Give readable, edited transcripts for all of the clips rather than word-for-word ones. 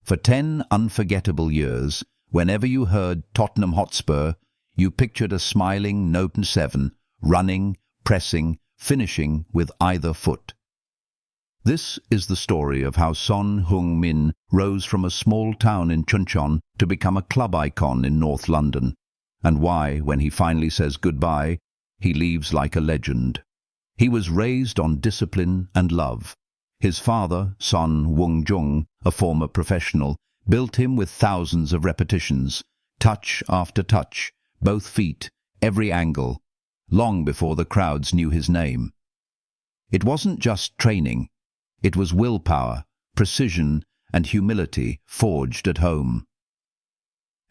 For 10 unforgettable years, whenever you heard Tottenham Hotspur, you pictured a smiling Note 7, running, pressing, finishing with either foot. This is the story of how Son Heung-min rose from a small town in Chuncheon to become a club icon in North London, and why, when he finally says goodbye, he leaves like a legend. He was raised on discipline and love. His father, Son Wung-jung, a former professional, built him with thousands of repetitions, touch after touch, both feet, every angle, long before the crowds knew his name. It wasn't just training. It was willpower, precision, and humility forged at home.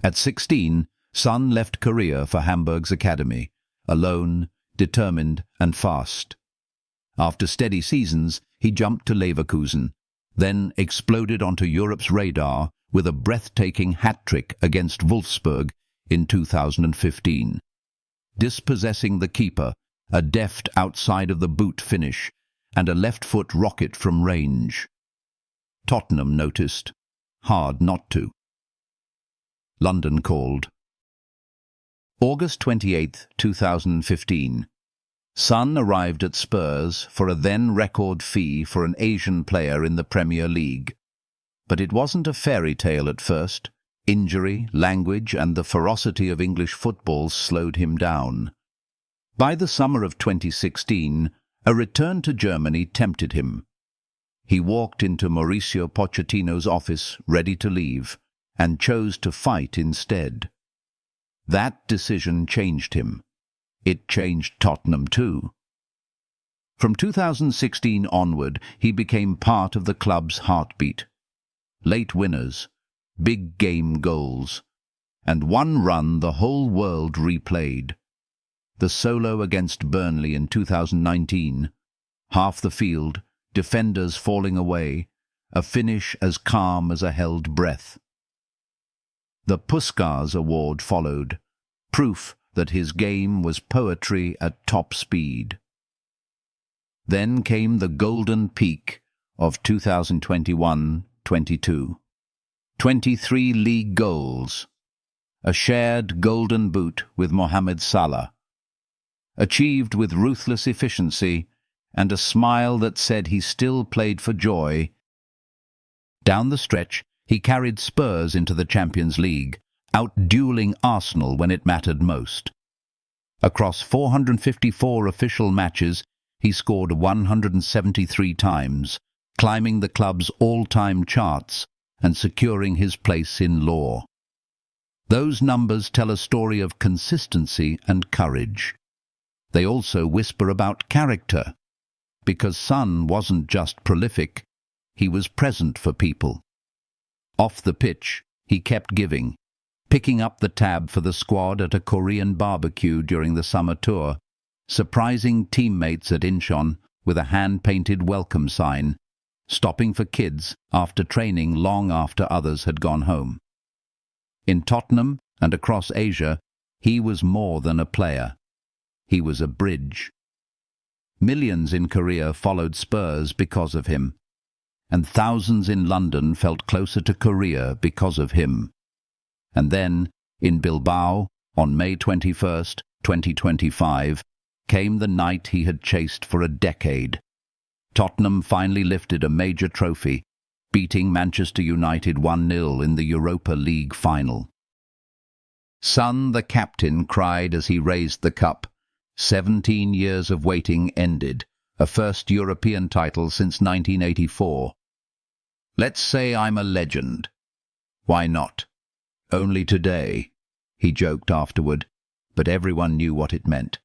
At 16, Son left Korea for Hamburg's academy, alone, determined, and fast. After steady seasons, he jumped to Leverkusen, then exploded onto Europe's radar with a breathtaking hat-trick against Wolfsburg in 2015. Dispossessing the keeper, a deft outside-of-the-boot finish, and a left-foot rocket from range. Tottenham noticed. Hard not to. London called. August 28, 2015. Son arrived at Spurs for a then-record fee for an Asian player in the Premier League. But it wasn't a fairy tale at first. Injury, language, and the ferocity of English football slowed him down. By the summer of 2016, a return to Germany tempted him. He walked into Mauricio Pochettino's office, ready to leave, and chose to fight instead. That decision changed him. It changed Tottenham too. From 2016 onward, he became part of the club's heartbeat. Late winners, big game goals, and one run the whole world replayed. The solo against Burnley in 2019, half the field, defenders falling away, a finish as calm as a held breath. The Puskás Award followed, proof that his game was poetry at top speed. Then came the golden peak of 2021-22. 23 league goals, a shared golden boot with Mohamed Salah, achieved with ruthless efficiency and a smile that said he still played for joy. Down the stretch, he carried Spurs into the Champions League, out-dueling Arsenal when it mattered most. Across 454 official matches, he scored 173 times, climbing the club's all-time charts and securing his place in lore. Those numbers tell a story of consistency and courage. They also whisper about character, because Son wasn't just prolific, he was present for people. Off the pitch, he kept giving, picking up the tab for the squad at a Korean barbecue during the summer tour, surprising teammates at Incheon with a hand-painted welcome sign, stopping for kids after training long after others had gone home. In Tottenham and across Asia, he was more than a player. He was a bridge. Millions in Korea followed Spurs because of him, and thousands in London felt closer to Korea because of him. And then, in Bilbao, on May 21st, 2025, came the night he had chased for a decade. Tottenham finally lifted a major trophy, beating Manchester United 1-0 in the Europa League final. Son, the captain, cried as he raised the cup. 17 years of waiting ended, a first European title since 1984. Let's say I'm a legend. Why not? Only today, he joked afterward, but everyone knew what it meant.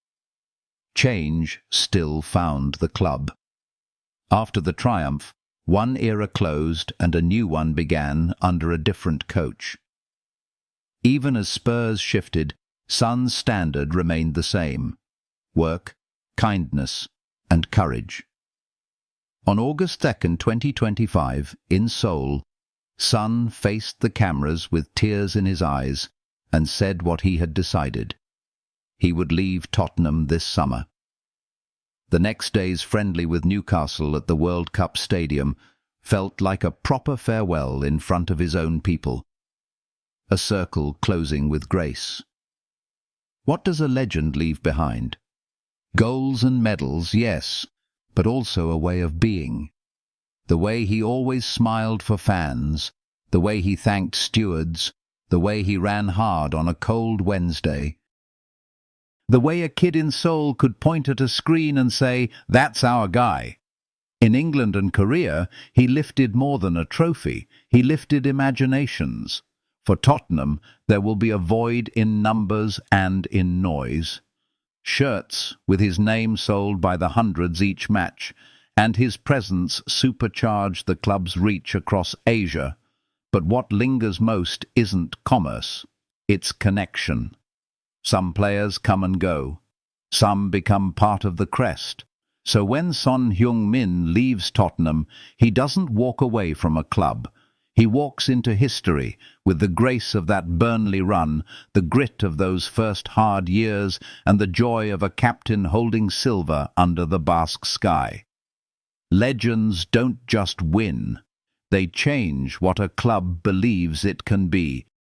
Change still found the club. After the triumph, one era closed and a new one began under a different coach. Even as Spurs shifted, Son's standard remained the same: work, kindness, and courage. On August 2nd, 2025, in Seoul, Son faced the cameras with tears in his eyes and said what he had decided. He would leave Tottenham this summer. The next day's friendly with Newcastle at the World Cup Stadium felt like a proper farewell in front of his own people. A circle closing with grace. What does a legend leave behind? Goals and medals, yes, but also a way of being. The way he always smiled for fans, the way he thanked stewards, the way he ran hard on a cold Wednesday. The way a kid in Seoul could point at a screen and say, "That's our guy." In England and Korea, he lifted more than a trophy. He lifted imaginations. For Tottenham, there will be a void in numbers and in noise. Shirts with his name sold by the hundreds each match, and his presence supercharged the club's reach across Asia. But what lingers most isn't commerce, it's connection. Some players come and go. Some become part of the crest. So when Son Heung-min leaves Tottenham, he doesn't walk away from a club. He walks into history with the grace of that Burnley run, the grit of those first hard years, and the joy of a captain holding silver under the Basque sky. Legends don't just win. They change what a club believes it can be.